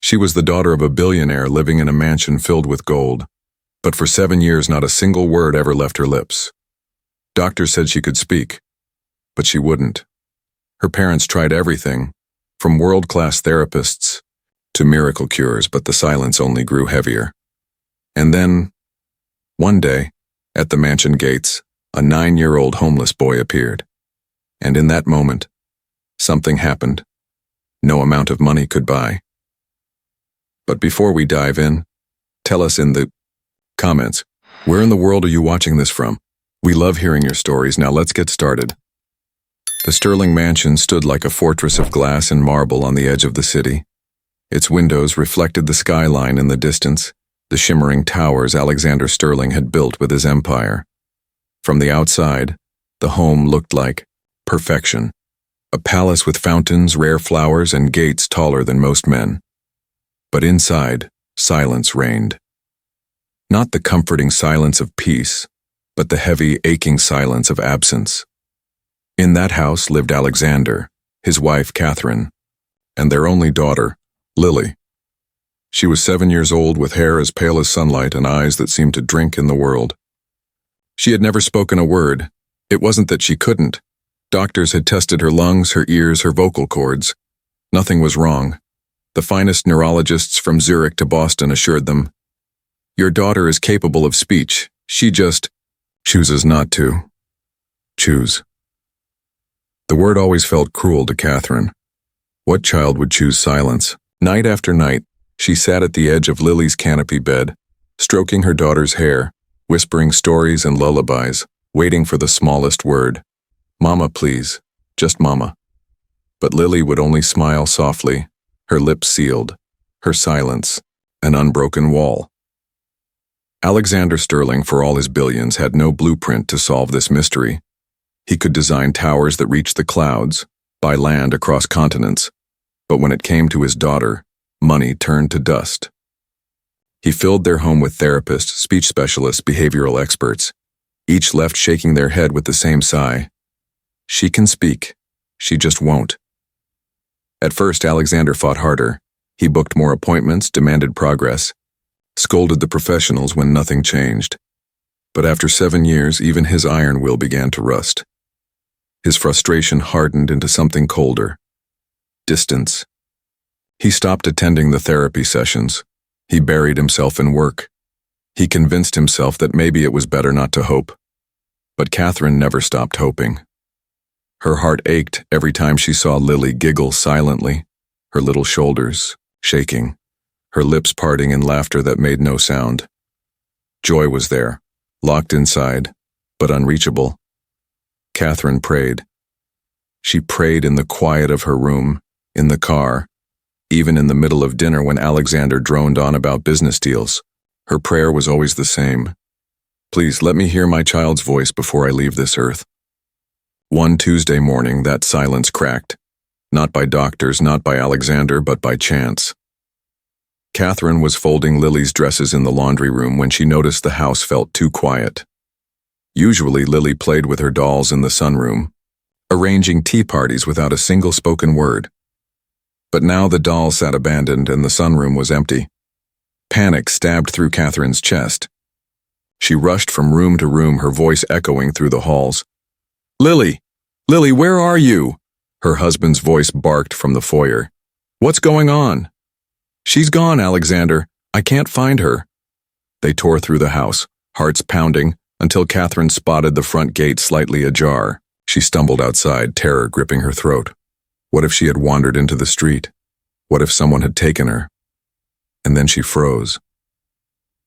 She was the daughter of a billionaire living in a mansion filled with gold. But for 7 years, not a single word ever left her lips. Doctors said she could speak, but she wouldn't. Her parents tried everything, from world-class therapists to miracle cures, but the silence only grew heavier. And then, one day, at the mansion gates, a 9-year-old homeless boy appeared. And in that moment, something happened no amount of money could buy. But before we dive in, tell us in the comments, where in the world are you watching this from? We love hearing your stories. Now let's get started. The Sterling mansion stood like a fortress of glass and marble on the edge of the city. Its windows reflected the skyline in the distance, the shimmering towers Alexander Sterling had built with his empire. From the outside, the home looked like perfection. A palace with fountains, rare flowers, and gates taller than most men. But inside, silence reigned. Not the comforting silence of peace, but the heavy, aching silence of absence. In that house lived Alexander, his wife Catherine, and their only daughter, Lily. She was 7 years old with hair as pale as sunlight and eyes that seemed to drink in the world. She had never spoken a word. It wasn't that she couldn't. Doctors had tested her lungs, her ears, her vocal cords. Nothing was wrong. The finest neurologists from Zurich to Boston assured them, "Your daughter is capable of speech. She just chooses not to. Choose." The word always felt cruel to Catherine. What child would choose silence? Night after night, she sat at the edge of Lily's canopy bed, stroking her daughter's hair, whispering stories and lullabies, waiting for the smallest word. "Mama, please. Just Mama." But Lily would only smile softly, her lips sealed, her silence an unbroken wall. Alexander Sterling, for all his billions, had no blueprint to solve this mystery. He could design towers that reached the clouds, buy land across continents, but when it came to his daughter, money turned to dust. He filled their home with therapists, speech specialists, behavioral experts, each left shaking their head with the same sigh. She can speak, she just won't. At first, Alexander fought harder. He booked more appointments, demanded progress, scolded the professionals when nothing changed. But after 7 years, even his iron will began to rust. His frustration hardened into something colder. Distance. He stopped attending the therapy sessions. He buried himself in work. He convinced himself that maybe it was better not to hope. But Catherine never stopped hoping. Her heart ached every time she saw Lily giggle silently, her little shoulders shaking, her lips parting in laughter that made no sound. Joy was there, locked inside, but unreachable. Catherine prayed. She prayed in the quiet of her room, in the car, even in the middle of dinner when Alexander droned on about business deals. Her prayer was always the same. "Please let me hear my child's voice before I leave this earth." One Tuesday morning, that silence cracked. Not by doctors, not by Alexander, but by chance. Catherine was folding Lily's dresses in the laundry room when she noticed the house felt too quiet. Usually, Lily played with her dolls in the sunroom, arranging tea parties without a single spoken word. But now the dolls sat abandoned and the sunroom was empty. Panic stabbed through Catherine's chest. She rushed from room to room, her voice echoing through the halls. "Lily! Lily, where are you?" Her husband's voice barked from the foyer. "What's going on?" "She's gone, Alexander. I can't find her." They tore through the house, hearts pounding, until Catherine spotted the front gate slightly ajar. She stumbled outside, terror gripping her throat. What if she had wandered into the street? What if someone had taken her? And then she froze.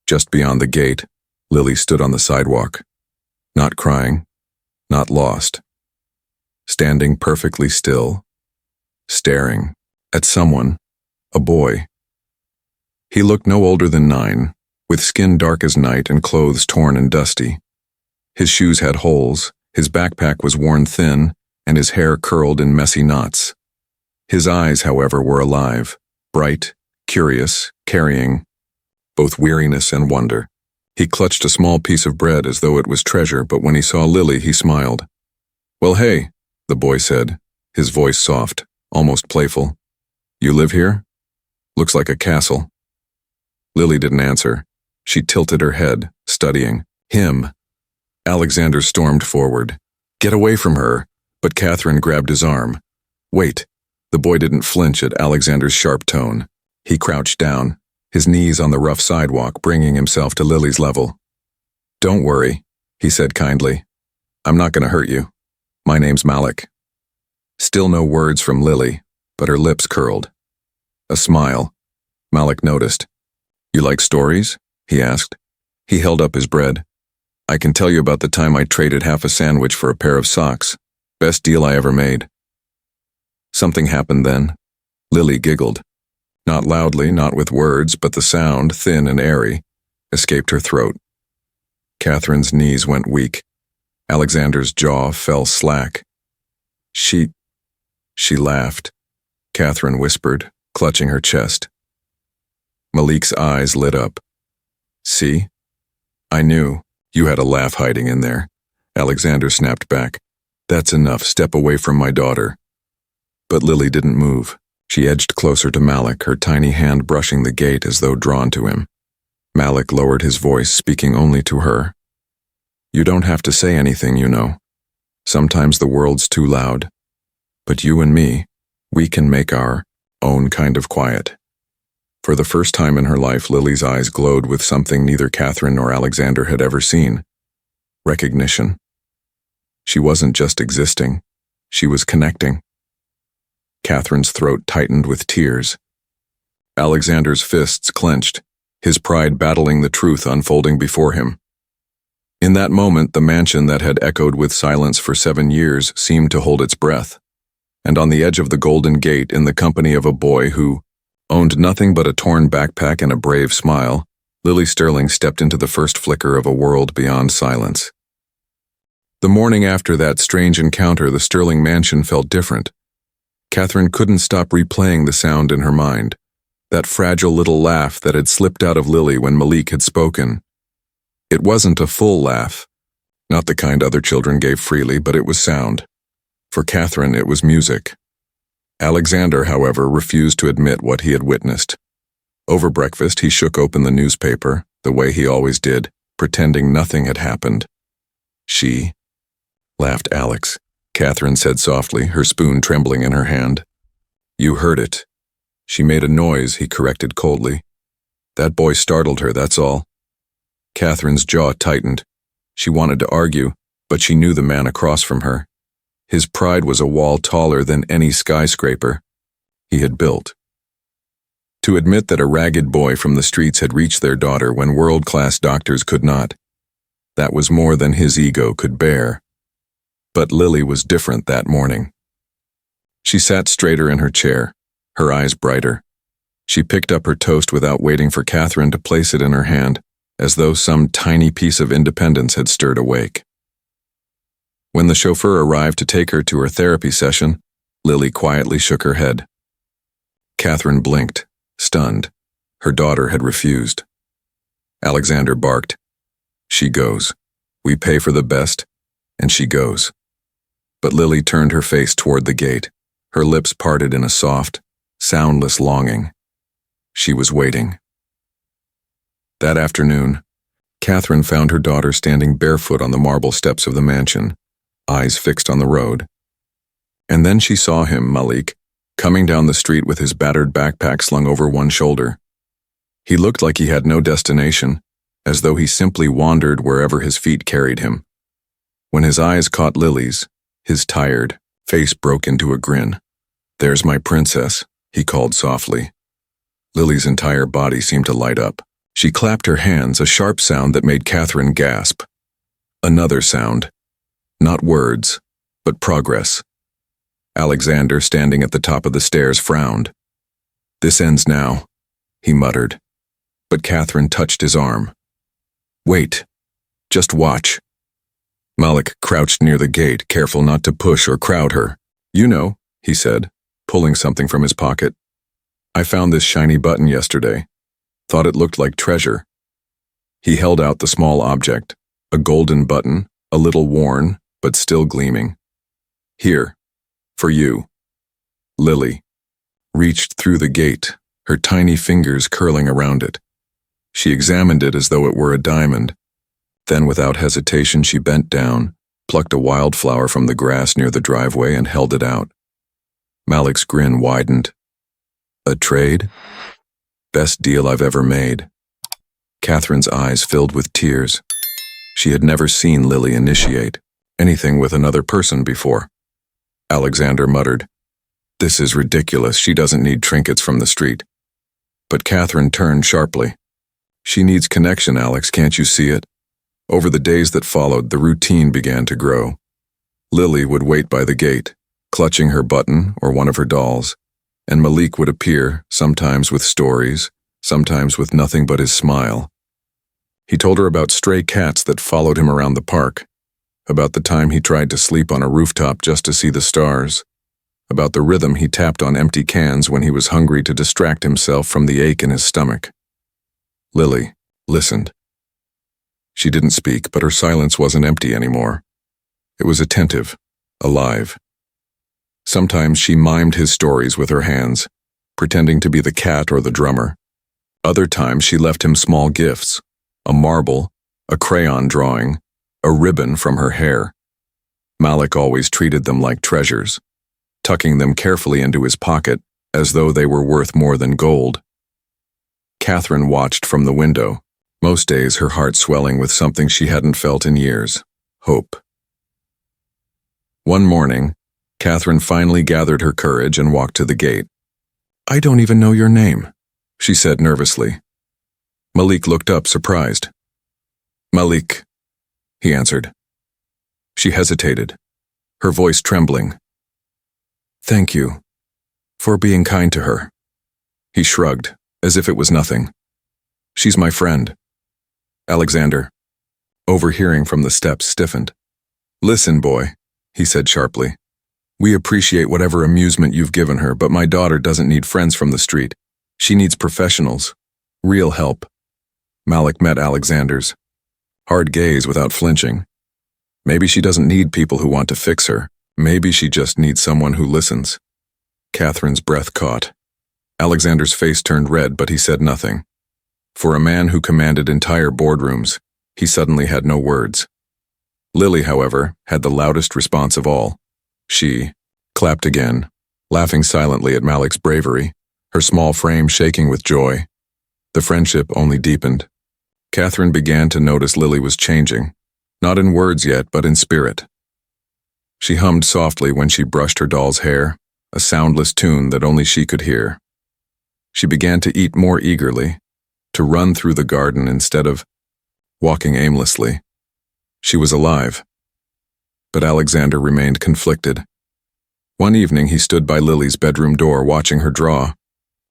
Just beyond the gate, Lily stood on the sidewalk. Not crying, not lost. Standing perfectly still, staring at someone, a boy. He looked no older than 9, with skin dark as night and clothes torn and dusty. His shoes had holes, his backpack was worn thin, and his hair curled in messy knots. His eyes, however, were alive, bright, curious, carrying both weariness and wonder. He clutched a small piece of bread as though it was treasure, but when he saw Lily, he smiled. "Well, hey," the boy said, his voice soft, almost playful. "You live here?" Looks like a castle. Lily didn't answer. She tilted her head, studying. Him. Alexander stormed forward. Get away from her, but Catherine grabbed his arm. Wait. The boy didn't flinch at Alexander's sharp tone. He crouched down, his knees on the rough sidewalk, bringing himself to Lily's level. Don't worry, he said kindly. I'm not going to hurt you. My name's Malik. Still no words from Lily, but her lips curled. A smile. Malik noticed. You like stories? He asked. He held up his bread. I can tell you about the time I traded half a sandwich for a pair of socks. Best deal I ever made. Something happened then. Lily giggled. Not loudly, not with words, but the sound, thin and airy, escaped her throat. Catherine's knees went weak. Alexander's jaw fell slack. She laughed. Catherine whispered, clutching her chest. Malik's eyes lit up. See? I knew. You had a laugh hiding in there. Alexander snapped back. That's enough. Step away from my daughter. But Lily didn't move. She edged closer to Malik, her tiny hand brushing the gate as though drawn to him. Malik lowered his voice, speaking only to her. You don't have to say anything, you know. Sometimes the world's too loud. But you and me, we can make our own kind of quiet. For the first time in her life, Lily's eyes glowed with something neither Catherine nor Alexander had ever seen. Recognition. She wasn't just existing. She was connecting. Catherine's throat tightened with tears. Alexander's fists clenched, his pride battling the truth unfolding before him. In that moment, the mansion that had echoed with silence for 7 years seemed to hold its breath. And on the edge of the Golden Gate, in the company of a boy who owned nothing but a torn backpack and a brave smile, Lily Sterling stepped into the first flicker of a world beyond silence. The morning after that strange encounter, the Sterling mansion felt different. Catherine couldn't stop replaying the sound in her mind, that fragile little laugh that had slipped out of Lily when Malik had spoken. It wasn't a full laugh, not the kind other children gave freely, but it was sound. For Catherine, it was music. Alexander, however, refused to admit what he had witnessed. Over breakfast, he shook open the newspaper, the way he always did, pretending nothing had happened. She, laughed Alex. Catherine said softly, her spoon trembling in her hand. You heard it. She made a noise, he corrected coldly. That boy startled her, that's all. Catherine's jaw tightened. She wanted to argue, but she knew the man across from her. His pride was a wall taller than any skyscraper he had built. To admit that a ragged boy from the streets had reached their daughter when world-class doctors could not, that was more than his ego could bear. But Lily was different that morning. She sat straighter in her chair, her eyes brighter. She picked up her toast without waiting for Catherine to place it in her hand, as though some tiny piece of independence had stirred awake. When the chauffeur arrived to take her to her therapy session, Lily quietly shook her head. Catherine blinked, stunned. Her daughter had refused. Alexander barked. She goes. We pay for the best, and she goes. But Lily turned her face toward the gate, her lips parted in a soft, soundless longing. She was waiting. That afternoon, Catherine found her daughter standing barefoot on the marble steps of the mansion, eyes fixed on the road. And then she saw him, Malik, coming down the street with his battered backpack slung over one shoulder. He looked like he had no destination, as though he simply wandered wherever his feet carried him. When his eyes caught Lily's, his tired face broke into a grin. There's my princess, he called softly. Lily's entire body seemed to light up. She clapped her hands, a sharp sound that made Catherine gasp. Another sound. Not words, but progress. Alexander, standing at the top of the stairs, frowned. This ends now, he muttered. But Catherine touched his arm. Wait. Just watch. Malik crouched near the gate, careful not to push or crowd her. You know, he said, pulling something from his pocket. I found this shiny button yesterday. Thought it looked like treasure. He held out the small object, a golden button, a little worn, but still gleaming. Here, for you. Lily reached through the gate, her tiny fingers curling around it. She examined it as though it were a diamond. Then, without hesitation, she bent down, plucked a wildflower from the grass near the driveway, and held it out. Malik's grin widened. A trade? Best deal I've ever made. Catherine's eyes filled with tears. She had never seen Lily initiate anything with another person before. Alexander muttered, "This is ridiculous. She doesn't need trinkets from the street." But Catherine turned sharply. "She needs connection, Alex, can't you see it?" Over the days that followed, the routine began to grow. Lily would wait by the gate, clutching her button or one of her dolls, and Malik would appear, sometimes with stories, sometimes with nothing but his smile. He told her about stray cats that followed him around the park, about the time he tried to sleep on a rooftop just to see the stars, about the rhythm he tapped on empty cans when he was hungry to distract himself from the ache in his stomach. Lily listened. She didn't speak, but her silence wasn't empty anymore. It was attentive, alive. Sometimes she mimed his stories with her hands, pretending to be the cat or the drummer. Other times she left him small gifts, a marble, a crayon drawing, a ribbon from her hair. Malik always treated them like treasures, tucking them carefully into his pocket as though they were worth more than gold. Catherine watched from the window, most days her heart swelling with something she hadn't felt in years, hope. One morning, Catherine finally gathered her courage and walked to the gate. "I don't even know your name," she said nervously. Malik looked up, surprised. "Malik," he answered. She hesitated, her voice trembling. "Thank you for being kind to her." He shrugged, as if it was nothing. "She's my friend." Alexander, overhearing from the steps, stiffened. "Listen, boy," he said sharply. "We appreciate whatever amusement you've given her, but my daughter doesn't need friends from the street. She needs professionals, real help." Malik met Alexander's hard gaze without flinching. Maybe she doesn't need people who want to fix her. Maybe she just needs someone who listens. Catherine's breath caught. Alexander's face turned red, but he said nothing. For a man who commanded entire boardrooms, he suddenly had no words. Lily, however, had the loudest response of all. She clapped again, laughing silently at Malik's bravery, her small frame shaking with joy. The friendship only deepened. Catherine began to notice Lily was changing, not in words yet, but in spirit. She hummed softly when she brushed her doll's hair, a soundless tune that only she could hear. She began to eat more eagerly, to run through the garden instead of walking aimlessly. She was alive. But Alexander remained conflicted. One evening he stood by Lily's bedroom door watching her draw.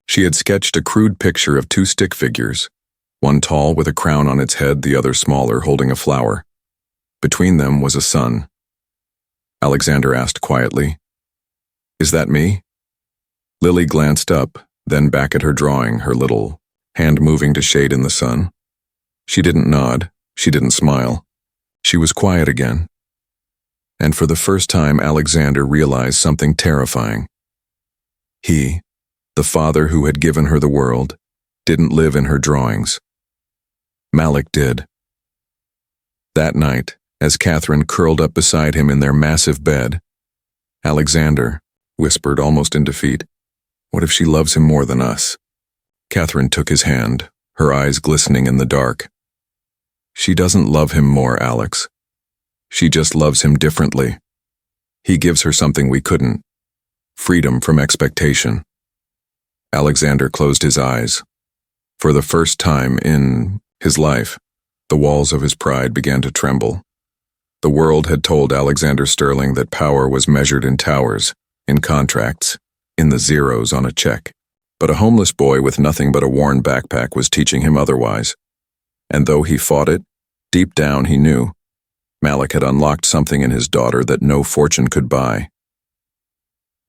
She had sketched a crude picture of two stick figures, one tall with a crown on its head, the other smaller, holding a flower. Between them was a sun. Alexander asked quietly, "Is that me?" Lily glanced up, then back at her drawing, her little hand moving to shade in the sun. She didn't nod, she didn't smile. She was quiet again. And for the first time, Alexander realized something terrifying. He, the father who had given her the world, didn't live in her drawings. Malik did. That night, as Catherine curled up beside him in their massive bed, Alexander whispered almost in defeat, "What if she loves him more than us?" Catherine took his hand, her eyes glistening in the dark. "She doesn't love him more, Alex. She just loves him differently. He gives her something we couldn't. Freedom from expectation." Alexander closed his eyes. For the first time in his life, the walls of his pride began to tremble. The world had told Alexander Sterling that power was measured in towers, in contracts, in the zeros on a check. But a homeless boy with nothing but a worn backpack was teaching him otherwise. And though he fought it, deep down he knew Malik had unlocked something in his daughter that no fortune could buy.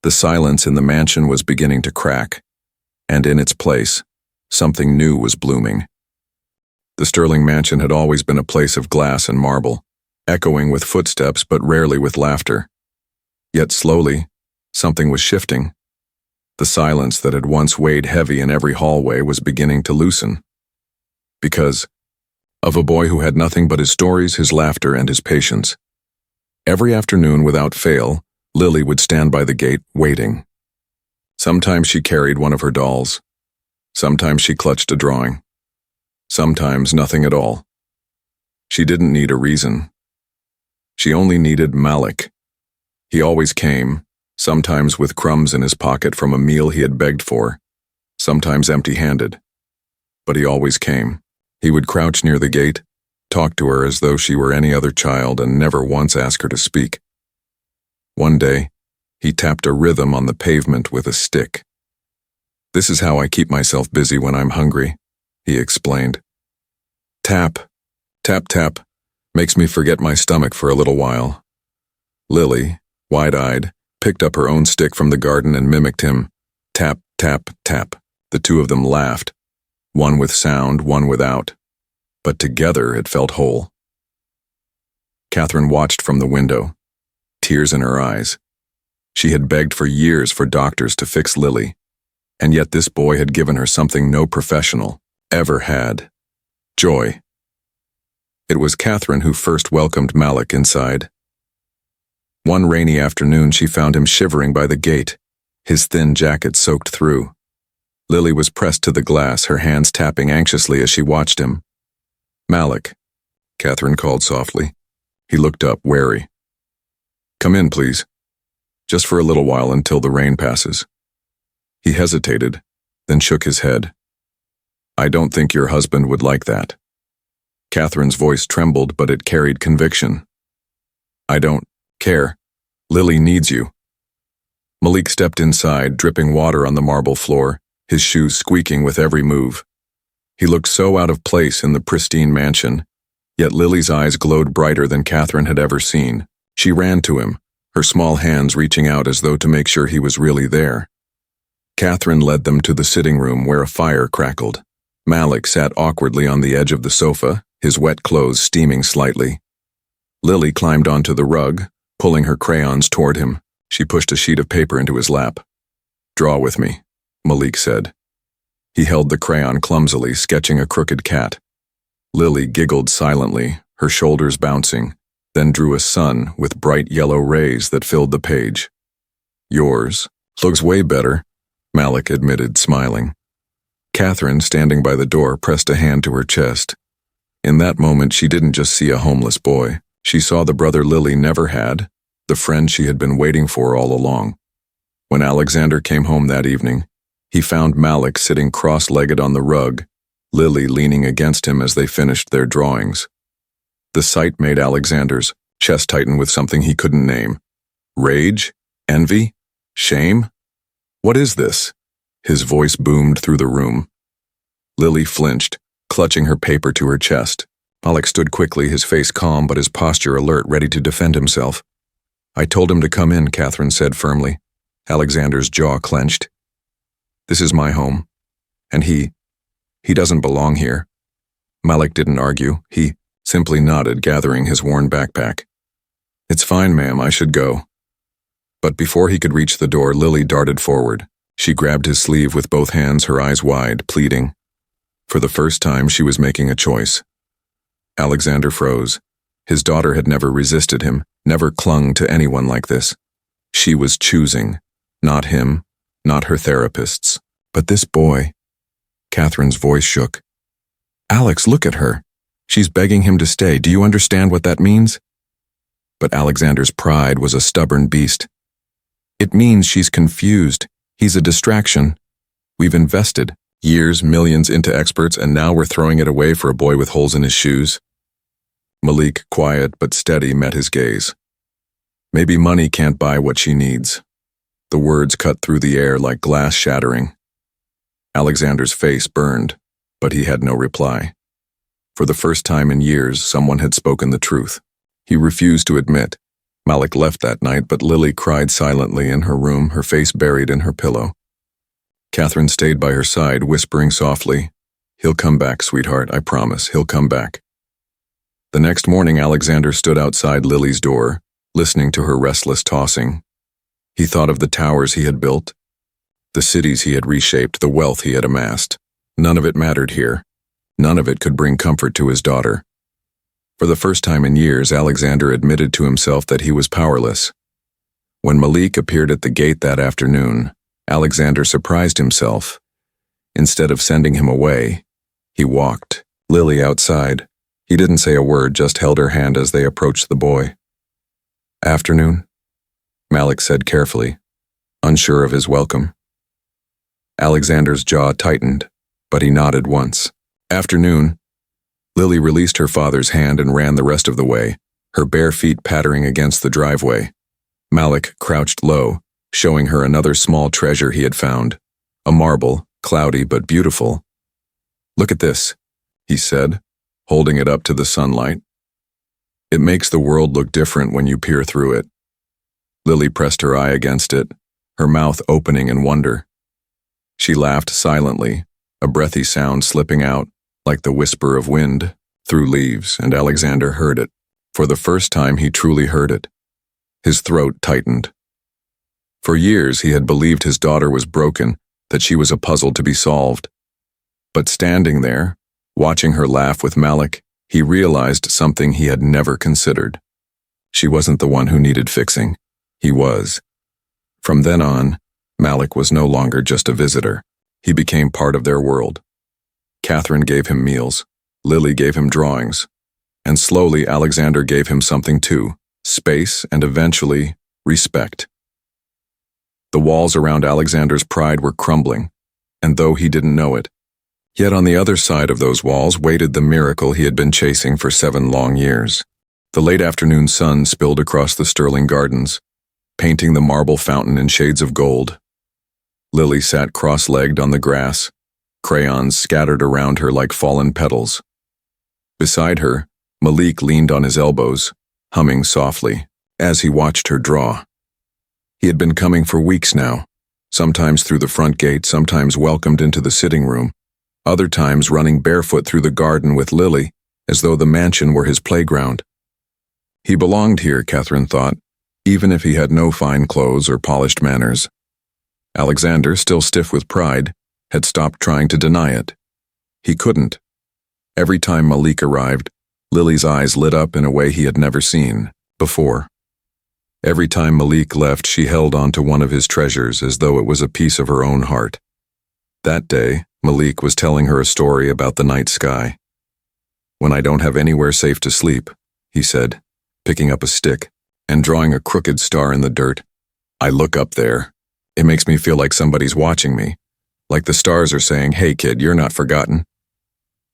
The silence in the mansion was beginning to crack, and in its place, something new was blooming. The Sterling mansion had always been a place of glass and marble, echoing with footsteps but rarely with laughter. Yet slowly, something was shifting. The silence that had once weighed heavy in every hallway was beginning to loosen. Because of a boy who had nothing but his stories, his laughter, and his patience. Every afternoon, without fail, Lily would stand by the gate, waiting. Sometimes she carried one of her dolls. Sometimes she clutched a drawing. Sometimes nothing at all. She didn't need a reason. She only needed Malik. He always came, sometimes with crumbs in his pocket from a meal he had begged for, sometimes empty-handed. But he always came. He would crouch near the gate, talk to her as though she were any other child, and never once ask her to speak. One day, he tapped a rhythm on the pavement with a stick. "This is how I keep myself busy when I'm hungry," he explained. "Tap, tap, tap, makes me forget my stomach for a little while." Lily, wide-eyed, picked up her own stick from the garden and mimicked him. Tap, tap, tap. The two of them laughed, one with sound, one without, but together it felt whole. Catherine watched from the window, tears in her eyes. She had begged for years for doctors to fix Lily, and yet this boy had given her something no professional ever had: joy. It was Catherine who first welcomed Malik inside. One rainy afternoon she found him shivering by the gate, his thin jacket soaked through. Lily was pressed to the glass, her hands tapping anxiously as she watched him. "Malik," Catherine called softly. He looked up, wary. "Come in, please. Just for a little while until the rain passes." He hesitated, then shook his head. "I don't think your husband would like that." Catherine's voice trembled, but it carried conviction. "I don't care. Lily needs you." Malik stepped inside, dripping water on the marble floor, his shoes squeaking with every move. He looked so out of place in the pristine mansion, yet Lily's eyes glowed brighter than Catherine had ever seen. She ran to him, her small hands reaching out as though to make sure he was really there. Catherine led them to the sitting room where a fire crackled. Malik sat awkwardly on the edge of the sofa, his wet clothes steaming slightly. Lily climbed onto the rug, pulling her crayons toward him. She pushed a sheet of paper into his lap. "Draw with me," Malik said. He held the crayon clumsily, sketching a crooked cat. Lily giggled silently, her shoulders bouncing, then drew a sun with bright yellow rays that filled the page. "Yours looks way better," Malik admitted, smiling. Catherine, standing by the door, pressed a hand to her chest. In that moment, she didn't just see a homeless boy. She saw the brother Lily never had, the friend she had been waiting for all along. When Alexander came home that evening, he found Malik sitting cross-legged on the rug, Lily leaning against him as they finished their drawings. The sight made Alexander's chest tighten with something he couldn't name. Rage? Envy? Shame? "What is this?" His voice boomed through the room. Lily flinched, clutching her paper to her chest. Malik stood quickly, his face calm but his posture alert, ready to defend himself. "I told him to come in," Catherine said firmly. Alexander's jaw clenched. "This is my home, and he doesn't belong here." Malik didn't argue. He simply nodded, gathering his worn backpack. "It's fine, ma'am, I should go." But before he could reach the door, Lily darted forward. She grabbed his sleeve with both hands, her eyes wide, pleading. For the first time, she was making a choice. Alexander froze. His daughter had never resisted him, never clung to anyone like this. She was choosing, not him, not her therapists, but this boy. Catherine's voice shook. "Alex, look at her. She's begging him to stay. Do you understand what that means?" But Alexander's pride was a stubborn beast. "It means she's confused. He's a distraction. We've invested years, millions into experts, and now we're throwing it away for a boy with holes in his shoes." Malik, quiet but steady, met his gaze. "Maybe money can't buy what she needs." The words cut through the air like glass shattering. Alexander's face burned, but he had no reply. For the first time in years, someone had spoken the truth. He refused to admit. Malik left that night, but Lily cried silently in her room, her face buried in her pillow. Catherine stayed by her side, whispering softly, "He'll come back, sweetheart, I promise, he'll come back." The next morning, Alexander stood outside Lily's door, listening to her restless tossing. He thought of the towers he had built, The cities he had reshaped, the wealth he had amassed. None of it mattered here. None of it could bring comfort to his daughter. For the first time in years, Alexander admitted to himself that he was powerless. When Malik appeared at the gate that afternoon, Alexander surprised himself. Instead of sending him away, he walked Lily outside. He didn't say a word, just held her hand as they approached the boy. "Afternoon," Malik said carefully, unsure of his welcome. Alexander's jaw tightened, but he nodded once. "Afternoon." Lily released her father's hand and ran the rest of the way, her bare feet pattering against the driveway. Malik crouched low, showing her another small treasure he had found, a marble, cloudy but beautiful. "Look at this," he said, holding it up to the sunlight. "It makes the world look different when you peer through it." Lily pressed her eye against it, her mouth opening in wonder. She laughed silently, a breathy sound slipping out, like the whisper of wind, through leaves, and Alexander heard it. For the first time he truly heard it. His throat tightened. For years he had believed his daughter was broken, that she was a puzzle to be solved. But standing there, watching her laugh with Malik, he realized something he had never considered. She wasn't the one who needed fixing. He was. From then on, Malik was no longer just a visitor. He became part of their world. Catherine gave him meals, Lily gave him drawings, and slowly Alexander gave him something too, space and eventually respect. The walls around Alexander's pride were crumbling, and though he didn't know it, yet on the other side of those walls waited the miracle he had been chasing for 7 long years. The late afternoon sun spilled across the Sterling Gardens, painting the marble fountain in shades of gold. Lily sat cross-legged on the grass, crayons scattered around her like fallen petals. Beside her, Malik leaned on his elbows, humming softly, as he watched her draw. He had been coming for weeks now, sometimes through the front gate, sometimes welcomed into the sitting room, other times running barefoot through the garden with Lily, as though the mansion were his playground. He belonged here, Catherine thought, even if he had no fine clothes or polished manners. Alexander, still stiff with pride, had stopped trying to deny it. He couldn't. Every time Malik arrived, Lily's eyes lit up in a way he had never seen before. Every time Malik left, she held on to one of his treasures as though it was a piece of her own heart. That day, Malik was telling her a story about the night sky. "When I don't have anywhere safe to sleep," he said, picking up a stick and drawing a crooked star in the dirt, "I look up there. It makes me feel like somebody's watching me, like the stars are saying, 'Hey kid, you're not forgotten.'"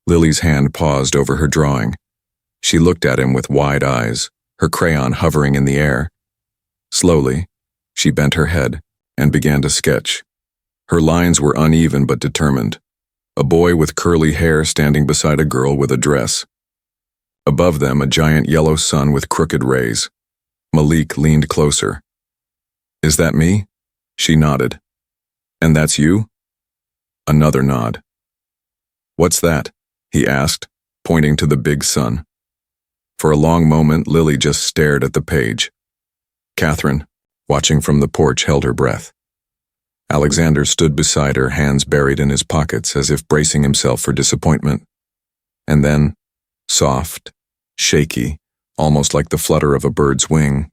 Lily's hand paused over her drawing. She looked at him with wide eyes, her crayon hovering in the air. Slowly, she bent her head and began to sketch. Her lines were uneven but determined. A boy with curly hair standing beside a girl with a dress. Above them, a giant yellow sun with crooked rays. Malik leaned closer. "Is that me?" She nodded. "And that's you?" Another nod. "What's that?" he asked, pointing to the big sun. For a long moment, Lily just stared at the page. Catherine, watching from the porch, held her breath. Alexander stood beside her, hands buried in his pockets as if bracing himself for disappointment. And then, soft, shaky, almost like the flutter of a bird's wing,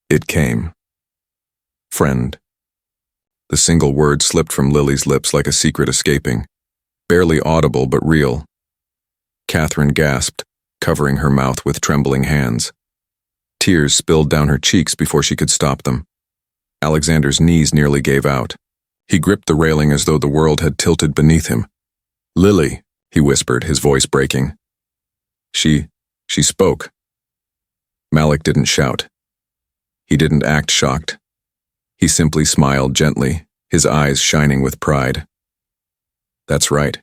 it came. "Friend." The single word slipped from Lily's lips like a secret escaping, barely audible but real. Catherine gasped, covering her mouth with trembling hands. Tears spilled down her cheeks before she could stop them. Alexander's knees nearly gave out. He gripped the railing as though the world had tilted beneath him. "Lily," he whispered, his voice breaking. She spoke. Malik didn't shout. He didn't act shocked. He simply smiled gently, his eyes shining with pride. "That's right,"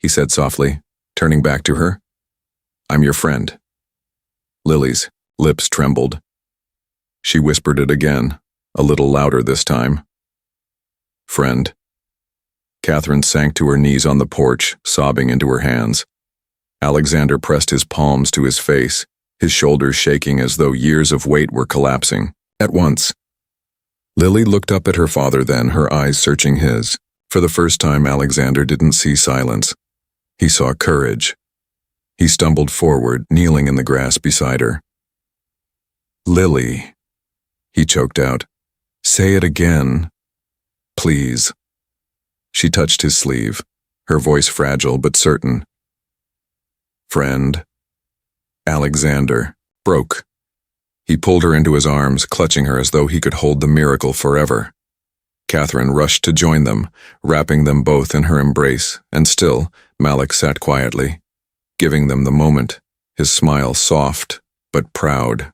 he said softly, turning back to her. "I'm your friend." Lily's lips trembled. She whispered it again, a little louder this time. "Friend." Catherine sank to her knees on the porch, sobbing into her hands. Alexander pressed his palms to his face, his shoulders shaking as though years of weight were collapsing, at once. Lily looked up at her father then, her eyes searching his. For the first time, Alexander didn't see silence. He saw courage. He stumbled forward, kneeling in the grass beside her. "Lily," he choked out. "Say it again. Please." She touched his sleeve, her voice fragile but certain. "Friend." Alexander broke. He pulled her into his arms, clutching her as though he could hold the miracle forever. Catherine rushed to join them, wrapping them both in her embrace, and still, Malik sat quietly, giving them the moment, his smile soft but proud.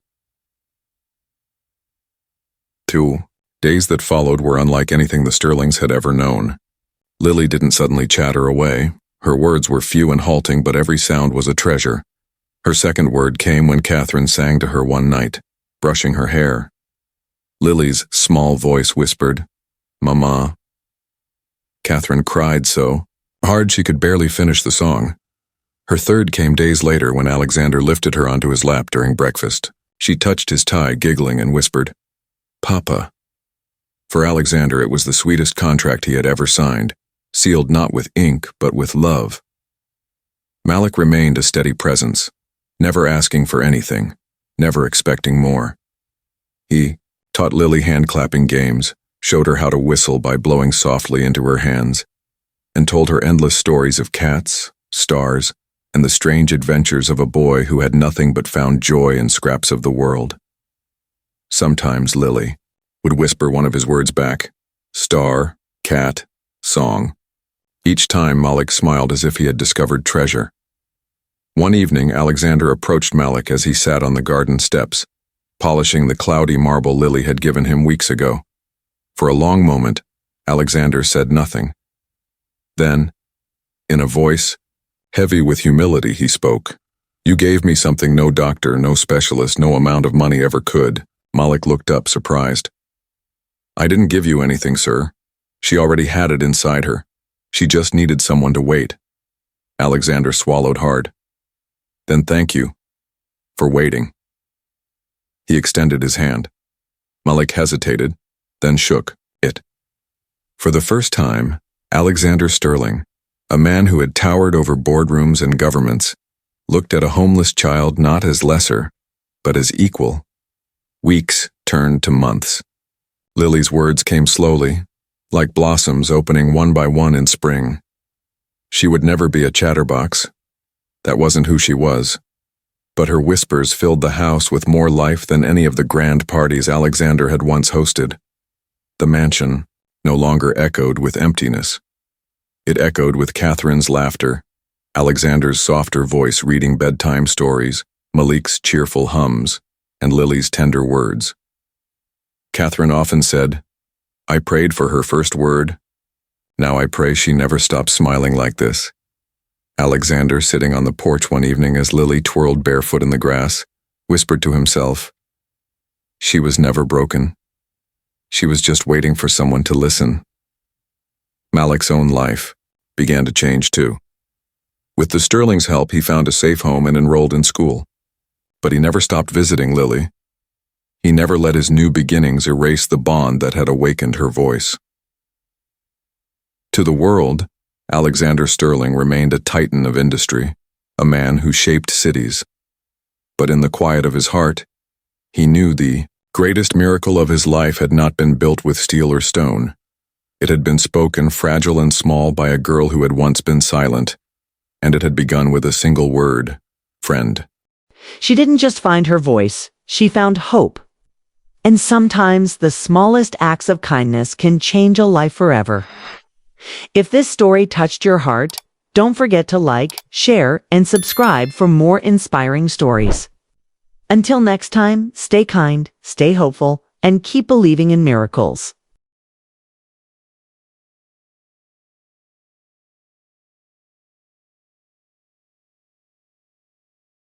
2 days that followed were unlike anything the Sterlings had ever known. Lily didn't suddenly chatter away. Her words were few and halting, but every sound was a treasure. Her second word came when Catherine sang to her one night, brushing her hair. Lily's small voice whispered, "Mama." Catherine cried so hard she could barely finish the song. Her third came days later when Alexander lifted her onto his lap during breakfast. She touched his tie, giggling, and whispered, "Papa." For Alexander, it was the sweetest contract he had ever signed, sealed not with ink but with love. Malik remained a steady presence, never asking for anything, never expecting more. He taught Lily hand-clapping games, showed her how to whistle by blowing softly into her hands, and told her endless stories of cats, stars, and the strange adventures of a boy who had nothing but found joy in scraps of the world. Sometimes Lily would whisper one of his words back, star, cat, song. Each time Malik smiled as if he had discovered treasure. One evening, Alexander approached Malik as he sat on the garden steps, polishing the cloudy marble Lily had given him weeks ago. For a long moment, Alexander said nothing. Then, in a voice heavy with humility, he spoke. "You gave me something no doctor, no specialist, no amount of money ever could." Malik looked up, surprised. "I didn't give you anything, sir. She already had it inside her. She just needed someone to wait." Alexander swallowed hard. "Then thank you for waiting." He extended his hand. Malik hesitated, then shook it. For the first time, Alexander Sterling, a man who had towered over boardrooms and governments, looked at a homeless child not as lesser, but as equal. Weeks turned to months. Lily's words came slowly, like blossoms opening one by one in spring. She would never be a chatterbox. That wasn't who she was. But her whispers filled the house with more life than any of the grand parties Alexander had once hosted. The mansion no longer echoed with emptiness. It echoed with Catherine's laughter, Alexander's softer voice reading bedtime stories, Malik's cheerful hums, and Lily's tender words. Catherine often said, "I prayed for her first word. Now I pray she never stops smiling like this." Alexander, sitting on the porch one evening as Lily twirled barefoot in the grass, whispered to himself, "She was never broken. She was just waiting for someone to listen." Malik's own life began to change too. With the Sterlings' help, he found a safe home and enrolled in school. But he never stopped visiting Lily. He never let his new beginnings erase the bond that had awakened her voice. To the world, Alexander Sterling remained a titan of industry, a man who shaped cities. But in the quiet of his heart, he knew the greatest miracle of his life had not been built with steel or stone. It had been spoken fragile and small by a girl who had once been silent, and it had begun with a single word, friend. She didn't just find her voice, she found hope. And sometimes the smallest acts of kindness can change a life forever. If this story touched your heart, don't forget to like, share, and subscribe for more inspiring stories. Until next time, stay kind, stay hopeful, and keep believing in miracles.